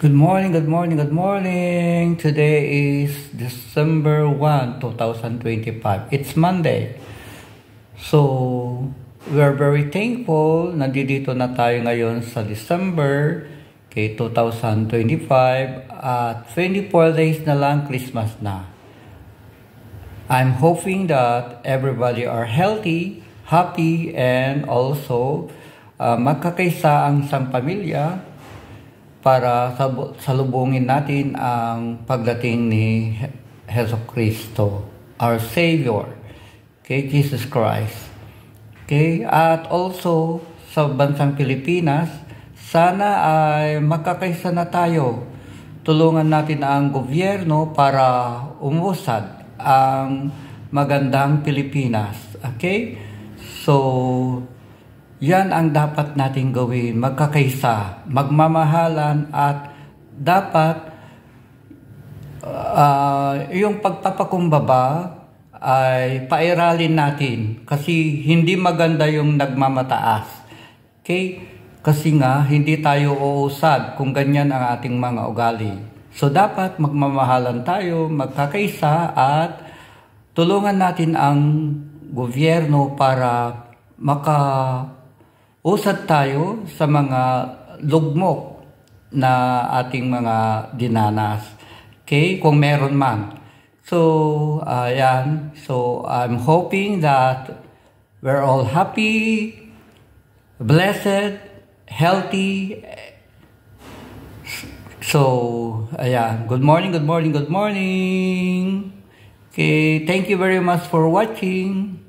Good morning, good morning, good morning. Today is December 1, 2025. It's Monday. So, we are very thankful. Nandito na tayo ngayon sa December 2025 at 24 days na lang Christmas na. I'm hoping that everybody are healthy, happy, and also magkakaisa ang isang pamilya para salubungin natin ang pagdating ni Hesus Kristo, our Savior, Jesus Christ. At also sa bansang Pilipinas, sana ay magkakaisa na tayo. Tulungan natin ang gobyerno para umusad ang magandang Pilipinas. So, yan ang dapat natin gawin, magkakaisa, magmamahalan, at dapat yung pagpapakumbaba ay pairalin natin kasi hindi maganda yung nagmamataas. Kasi nga hindi tayo uusad kung ganyan ang ating mga ugali. So dapat magmamahalan tayo, magkakaisa, at tulungan natin ang gobyerno para usad tayo sa mga lugmok na ating mga dinanas. Kung meron man. So, ayan. So, I'm hoping that we're all happy, blessed, healthy. So, ayan. Good morning, good morning, good morning. Thank you very much for watching.